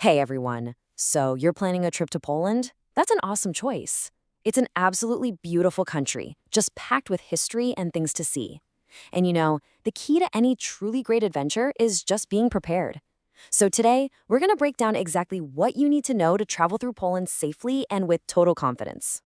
Hey everyone. So you're planning a trip to Poland? That's an awesome choice. It's an absolutely beautiful country, just packed with history and things to see. And the key to any truly great adventure is just being prepared. So today, we're going to break down exactly what you need to know to travel through Poland safely and with total confidence.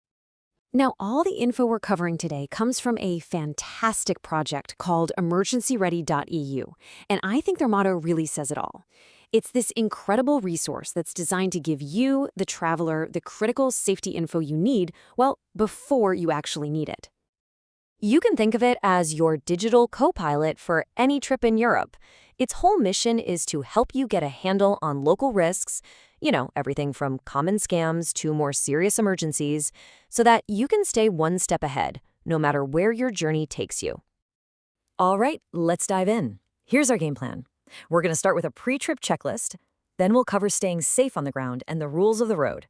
Now, all the info we're covering today comes from a fantastic project called EmergencyReady.eu, and I think their motto really says it all. It's this incredible resource that's designed to give you, the traveler, the critical safety info you need, well, before you actually need it. You can think of it as your digital co-pilot for any trip in Europe. Its whole mission is to help you get a handle on local risks, everything from common scams to more serious emergencies, so that you can stay one step ahead, no matter where your journey takes you. All right, let's dive in. Here's our game plan. We're going to start with a pre-trip checklist, then we'll cover staying safe on the ground and the rules of the road.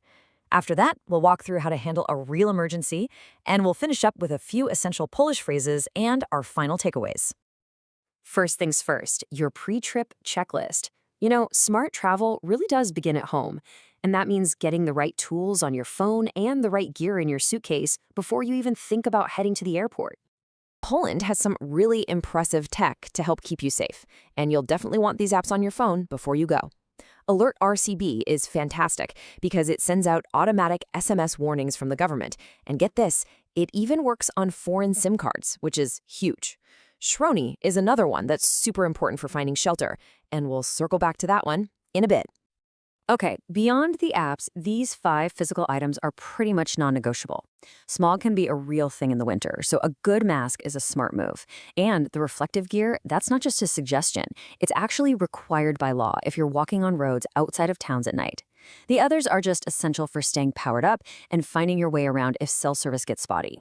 After that, we'll walk through how to handle a real emergency, and we'll finish up with a few essential Polish phrases and our final takeaways. First things first, your pre-trip checklist. Smart travel really does begin at home, and that means getting the right tools on your phone and the right gear in your suitcase before you even think about heading to the airport. Poland has some really impressive tech to help keep you safe, and you'll definitely want these apps on your phone before you go. Alert RCB is fantastic because it sends out automatic SMS warnings from the government. And get this, it even works on foreign SIM cards, which is huge. Shroni is another one that's super important for finding shelter, and we'll circle back to that one in a bit. Okay, beyond the apps, these 5 physical items are pretty much non-negotiable. Smog can be a real thing in the winter, so a good mask is a smart move. And the reflective gear, that's not just a suggestion. It's actually required by law if you're walking on roads outside of towns at night. The others are just essential for staying powered up and finding your way around if cell service gets spotty.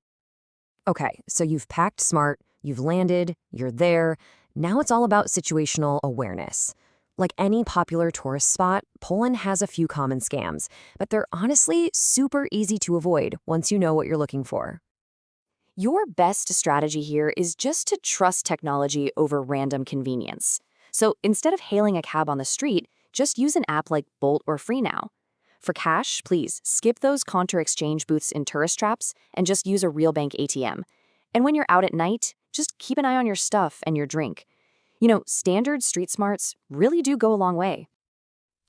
Okay, so you've packed smart, you've landed, you're there. Now it's all about situational awareness. Like any popular tourist spot, Poland has a few common scams, but they're honestly super easy to avoid once you know what you're looking for. Your best strategy here is just to trust technology over random convenience. So instead of hailing a cab on the street, just use an app like Bolt or FreeNow. For cash, please skip those counter exchange booths in tourist traps and just use a real bank ATM. And when you're out at night, just keep an eye on your stuff and your drink. Standard street smarts really do go a long way.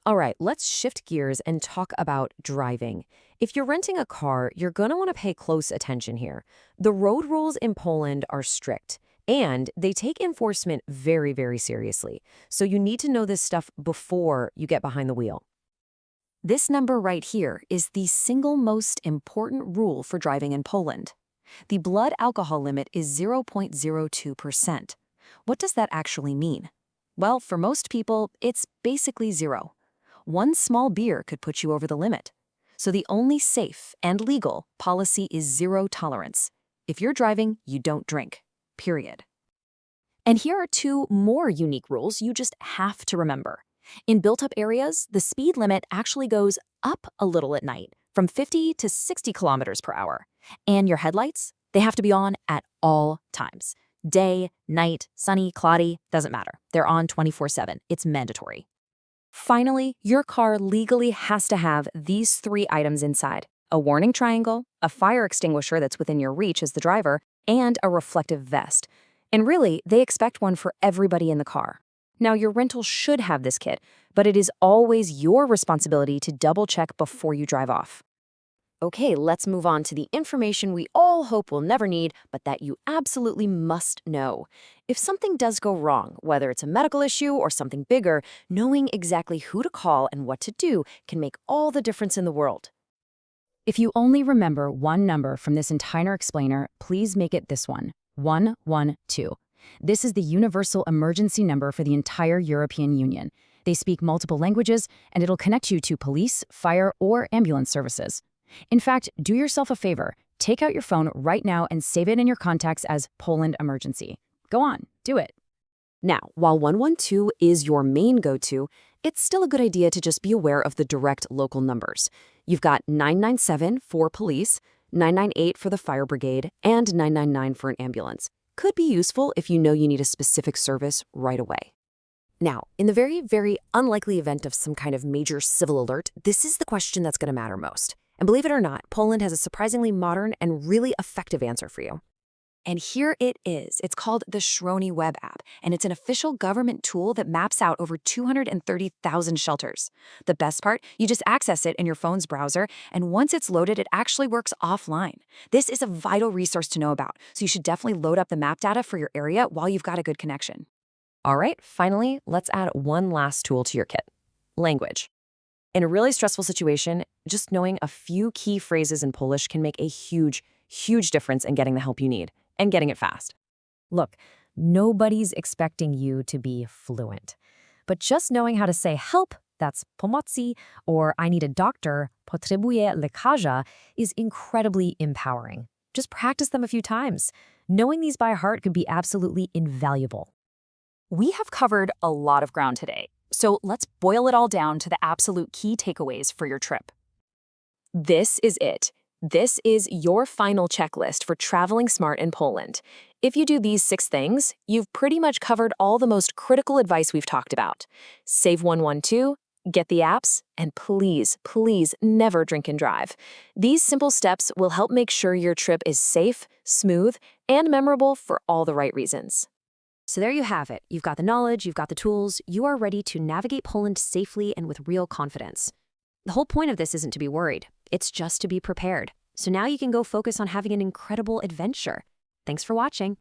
All right, let's shift gears and talk about driving. If you're renting a car, you're going to want to pay close attention here. The road rules in Poland are strict, and they take enforcement very, very seriously. So you need to know this stuff before you get behind the wheel. This number right here is the single most important rule for driving in Poland. The blood alcohol limit is 0.02%. What does that actually mean? Well, for most people, it's basically zero. One small beer could put you over the limit. So the only safe and legal policy is zero tolerance. If you're driving, you don't drink. Period. And here are 2 more unique rules you just have to remember. In built-up areas, the speed limit actually goes up a little at night, from 50 to 60 kilometers per hour. And your headlights, they have to be on at all times. Day, night, sunny, cloudy, doesn't matter. They're on 24/7. It's mandatory. Finally, your car legally has to have these 3 items inside: a warning triangle, a fire extinguisher that's within your reach as the driver, and a reflective vest. And really, they expect one for everybody in the car. Now, your rental should have this kit, but it is always your responsibility to double-check before you drive off. Okay, let's move on to the information we all hope we'll never need, but that you absolutely must know. If something does go wrong, whether it's a medical issue or something bigger, knowing exactly who to call and what to do can make all the difference in the world. If you only remember one number from this entire explainer, please make it this one, 112. This is the universal emergency number for the entire European Union. They speak multiple languages, and it'll connect you to police, fire, or ambulance services. In fact, do yourself a favor. Take out your phone right now and save it in your contacts as Poland Emergency. Go on, do it. Now, while 112 is your main go-to, it's still a good idea to just be aware of the direct local numbers. You've got 997 for police, 998 for the fire brigade, and 999 for an ambulance. Could be useful if you know you need a specific service right away. Now, in the very, very unlikely event of some kind of major civil alert, this is the question that's going to matter most. And believe it or not, Poland has a surprisingly modern and really effective answer for you. And here it is. It's called the Shroni web app, and it's an official government tool that maps out over 230,000 shelters. The best part, you just access it in your phone's browser, and once it's loaded, it actually works offline. This is a vital resource to know about, so you should definitely load up the map data for your area while you've got a good connection. All right, finally, let's add one last tool to your kit: language. In a really stressful situation, just knowing a few key phrases in Polish can make a huge, huge difference in getting the help you need and getting it fast. Look, nobody's expecting you to be fluent, but just knowing how to say help, that's pomocy, or I need a doctor, potrzebuję lekarza, is incredibly empowering. Just practice them a few times. Knowing these by heart could be absolutely invaluable. We have covered a lot of ground today, so let's boil it all down to the absolute key takeaways for your trip. This is it. This is your final checklist for traveling smart in Poland. If you do these 6 things, you've pretty much covered all the most critical advice we've talked about. Save 112, get the apps, and please, please never drink and drive. These simple steps will help make sure your trip is safe, smooth, and memorable for all the right reasons. So there you have it. You've got the knowledge, you've got the tools, you are ready to navigate Poland safely and with real confidence. The whole point of this isn't to be worried. It's just to be prepared. So now you can go focus on having an incredible adventure. Thanks for watching.